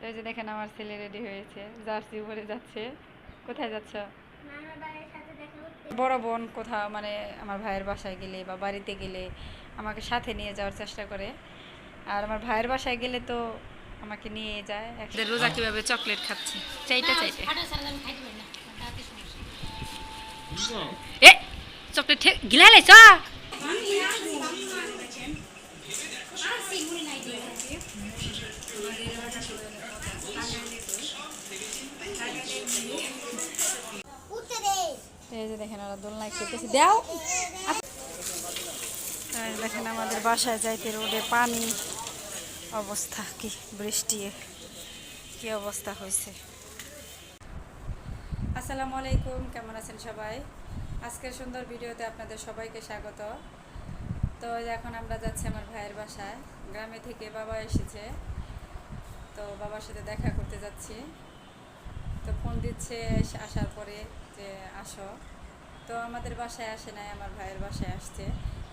তো এই যে দেখেন আমার ছেলে রেডি হয়েছে, জার্সি পরে যাচ্ছে। কোথায় যাচ্ছ? বড় বোন কোথাও মানে আমার ভাইয়ের বাসায় গেলে বা বাড়িতে গেলে আমাকে সাথে নিয়ে যাওয়ার চেষ্টা করে, আর আমার ভাইয়ের বাসায় গেলে তো আমাকে নিয়ে যায়। একসাথে রোজা কিভাবে চকলেট খাচ্ছি চাইতে চাইতে। এ চকলেট গিলা লাইছ। এই যে দেখেন ওরা দোলনায় খেতেছি দাও। দেখেন আমাদের বাসায় যাইতে রোডে পানি, অবস্থা কি বৃষ্টি কি অবস্থা হয়েছে। আসসালামু আলাইকুম, কেমন আছেন সবাই? আজকের সুন্দর ভিডিওতে আপনাদের সবাইকে স্বাগত। তো এখন আমরা যাচ্ছি আমার ভাইয়ের বাসায়। গ্রামে থেকে বাবা এসেছে, তো বাবার সাথে দেখা করতে যাচ্ছি। তো ফোন দিচ্ছে আসার পরে যে আসো। তো আমাদের বাসায় আসে নাই, আমার ভাইয়ের বাসায় আসছে।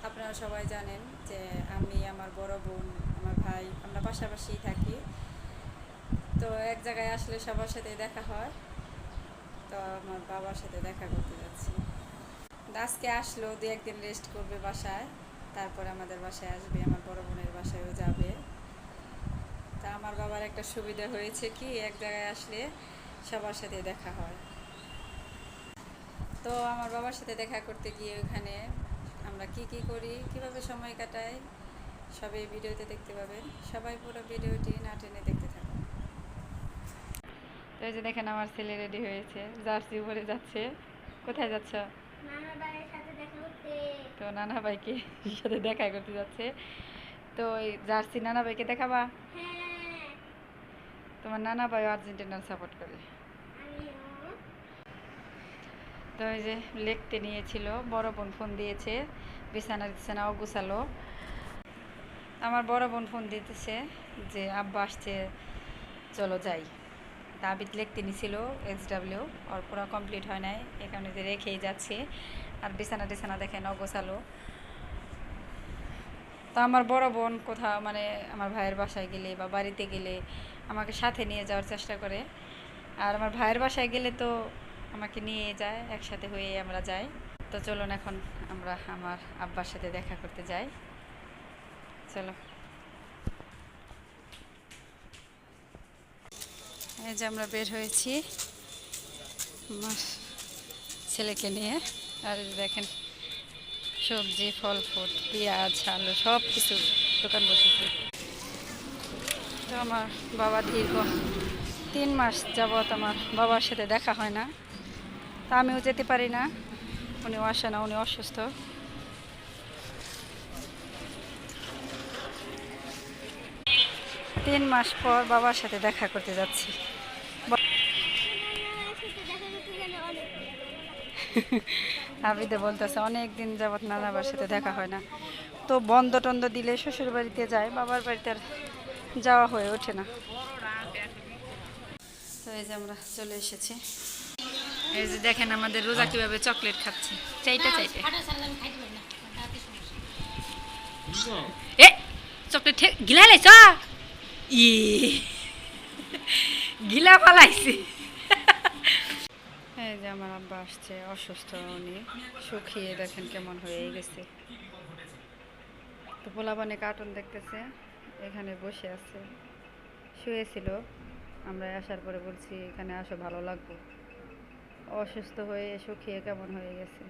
আপনারা সবাই জানেন যে আমি, আমার বড় বোন, আমার ভাই আমরা পাশাপাশি থাকি। তো এক জায়গায় আসলে সবার সাথে দেখা হয়। তো আমার বাবার সাথে দেখা করতে যাচ্ছি। আজকে আসলো, দু একদিন রেস্ট করবে বাসায়, তারপরে আমাদের বাসায় আসবে, আমার বড় বোনের বাসায়ও যাবে। তা আমার বাবার একটা সুবিধা হয়েছে কি, এক জায়গায় আসলে সবার সাথে দেখা হয়। তো আমার বাবার সাথে দেখা করতে গিয়ে ওখানে আমরা কি কি করি, কিভাবে সময় কাটাই, সবই ভিডিওতে দেখতে পাবেন। সবাই পুরো ভিডিওটি না টেনে দেখতে থাকুন। তো এই যে দেখেন আমার ছেলে রেডি হয়েছে, জার্সি পরে যাচ্ছে। কোথায় যাচ্ছ? তো নানা ভাইকে সাথে দেখা করতে যাচ্ছে। তো ওই জার্সি নানা ভাইকে দেখাবা? তোমার নানা ভাই আর্জেন্টিনার সাপোর্ট করে। তো ওই যে লিখতে নিয়েছিল, বড় বোন ফোন দিয়েছে, বিছানা অগুছালো। আমার বড় বোন ফোন দিতেছে যে আব্বা আসছে, চলো যাই। তা আবিদ লিখতে নিয়েছিল XW, ওর পুরো কমপ্লিট হয় নাই, এ কারণে যে রেখেই যাচ্ছে। আর বিছানা দেখেন অগোছালো। তো আমার বড় বোন কোথাও মানে আমার ভাইয়ের বাসায় গেলে বা বাড়িতে গেলে আমাকে সাথে নিয়ে যাওয়ার চেষ্টা করে, আর আমার ভাইয়ের বাসায় গেলে তো আমাকে নিয়ে যায়, একসাথে হয়ে আমরা যাই। তো চলুন এখন আমরা আমার আব্বার সাথে দেখা করতে যাই, চলো। এই যে আমরা বের হয়েছি আমার ছেলেকে নিয়ে। আর দেখেন সবজি, ফল ফুট, পেঁয়াজ, আলু সব কিছু দোকান বসেছে। তো আমার বাবা দীর্ঘ 3 মাস যাবৎ আমার বাবার সাথে দেখা হয় না। তা আমিও যেতে পারি না, উনিও আসে না, উনি অসুস্থ। তিন মাস পর বাবার সাথে দেখা করতে যাচ্ছি। আবিদে বলতেছে অনেক দিন যাবৎ নানাবার সাথে দেখা হয় না। তো বন্ধ টন্ধ দিলে শ্বশুর বাড়িতে যায়, বাবার বাড়িতে আর যাওয়া হয়ে ওঠে না। তো এই যে আমরা চলে এসেছি। এই যে দেখেন আমাদের রোজা কিভাবে চকলেট খাচ্ছি চাইতে চাইতে। এ চকলেট গিলা লাইছ। ই গিলা ফালাইছি। এই যে আমার আব্বা আসছে, অসুস্থ উনি, শুকিয়ে দেখেন কেমন হয়ে গেছে। তো পোলাপানে কার্টুন দেখতেছে, এখানে বসে আছে, শুয়েছিল। আমরা আসার পরে বলছি এখানে আসো, ভালো লাগবে। অসুস্থ হয়ে শুকিয়ে কেমন হয়ে গেছে।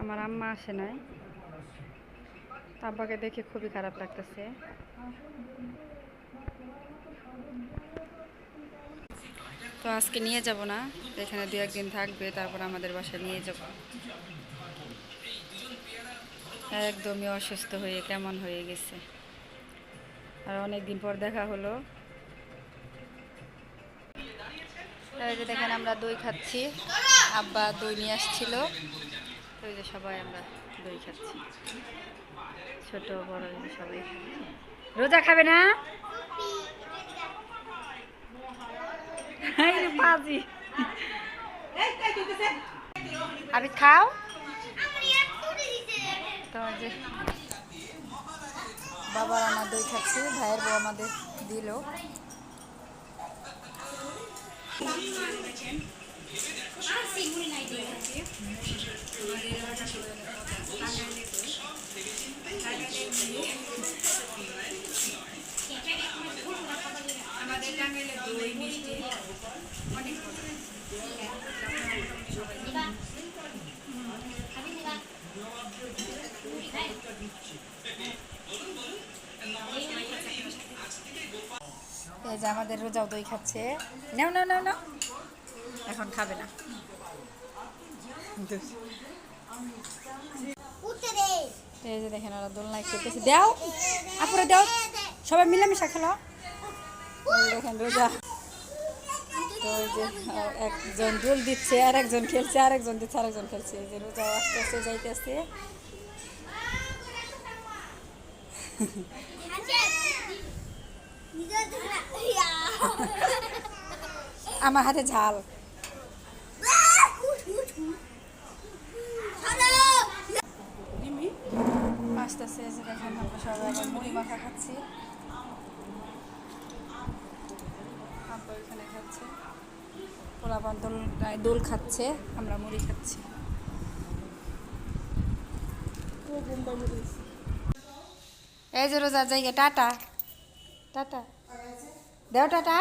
আমার আম্মা আসে নাই, আব্বাকে দেখে খুবই খারাপ লাগতেছে। তো আজকে নিয়ে যাব না, এখানে 2 একদিন থাকবে, তারপর আমাদের বাসায় নিয়ে যাব। একদমই অসুস্থ হয়ে কেমন হয়ে গেছে, আর অনেক দিন পর দেখা হলো। এই যে দেখেন আমরা দই খাচ্ছি, আব্বা দই নিয়ে আসছিল। তো এই যে সবাই আমরা দই খাচ্ছি, ছোট বড় সবাই খাচ্ছি। রোজা খাবে না? পাজি আবি খাও। তো যে আবার আমার দই খাচ্ছি, ভাইয়ের বউ আমাদের দিল। আমাদের টাঙ্গাইলের দই মিষ্টি অনেক এই যে আমাদের রোজাও দই খাচ্ছে। নাও নাও নাও নাও, এখন খাবে না। এই যে দেখেন ওরা দোলনায় খেলতেছে। দাও আপুরে দাও, সবাই মিলেমিশে খেলো। দেখেন রোজা, তো ওই যে একজন দোল দিচ্ছে আর একজন খেলছে, আর একজন দিচ্ছে আর একজন খেলছে। এই যে রোজা আস্তে আস্তে যাইতেছে। আমার হাতে ঝাল। আসতেছে, যে দেখেন আমরা সবাই আবার মুড়ি মাখা খাচ্ছি। আব্বা ওইখানে খাচ্ছে, ওরা আবার দোল খাচ্ছে, আমরা মুড়ি খাচ্ছি। এই যে রোজার জায়গা টাটা টাটা দেও টাটা।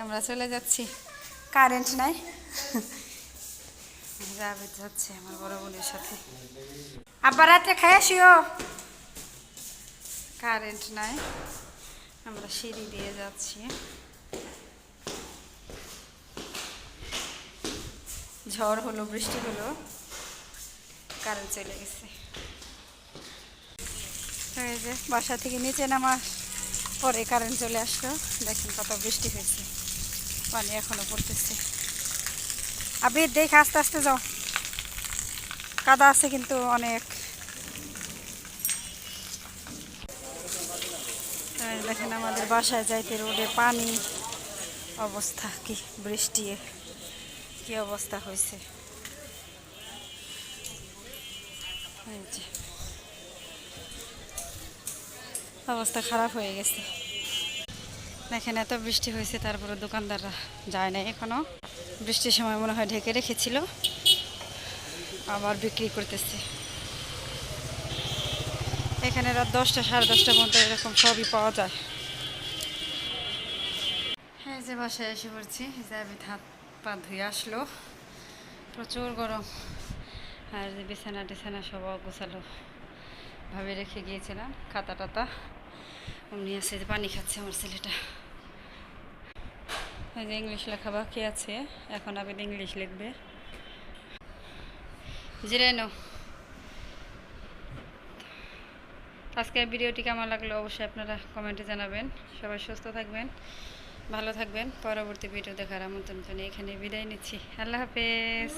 আমরা চলে যাচ্ছি, কারেন্ট নাই। জাবেদ যাচ্ছে আমার বড় বোনের সাথে। আবার রাতে খাই আসিও, কারেন্ট নাই। আমরা সিঁড়ি দিয়ে যাচ্ছি। ঝড় হলো, বৃষ্টি হলো, কারেন্ট চলে গেছে। এই যে বাসা থেকে নিচে নামার পরে কারেন্ট চলে আসলো। দেখেন কত বৃষ্টি হয়েছে, পানি এখনো পড়তেছে। আবির দেখ, আস্তে আস্তে যাও, কাদা আছে কিন্তু অনেক। দেখেন আমাদের বাসায় যাইতে রোডে পানি, অবস্থা কি, বৃষ্টি কি অবস্থা হয়েছে। অবস্থা খারাপ হয়ে গেছে। দেখেন এত বৃষ্টি হয়েছে, তারপরে দোকানদাররা যায় না এখনো। বৃষ্টির সময় মনে হয় ঢেকে রেখেছিল, আবার বিক্রি করতেছে। এখানে রাত 10টা সাড়ে 10টা পর্যন্ত এরকম সবই পাওয়া যায়। হ্যাঁ, যে বাসায় এসে পড়ছি, জাবেদ হাত পা ধুয়ে আসলো, প্রচুর গরম। আর যে বিছানা টিছানা সব গোছালো ভাবে রেখে গিয়েছিলাম, খাতা টাতা অমনি আছে। পানি খাচ্ছে আমার ছেলেটা। এই যে ইংলিশ লেখা বাকি আছে, এখন আবেদ ইংলিশ লিখবে। জিরাইনো। আজকের ভিডিওটি কেমন লাগলো অবশ্যই আপনারা কমেন্টে জানাবেন। সবাই সুস্থ থাকবেন, ভালো থাকবেন। পরবর্তী ভিডিও দেখার আমন্ত্রণ জানিয়ে এখানে বিদায় নিচ্ছি। আল্লাহ হাফেজ।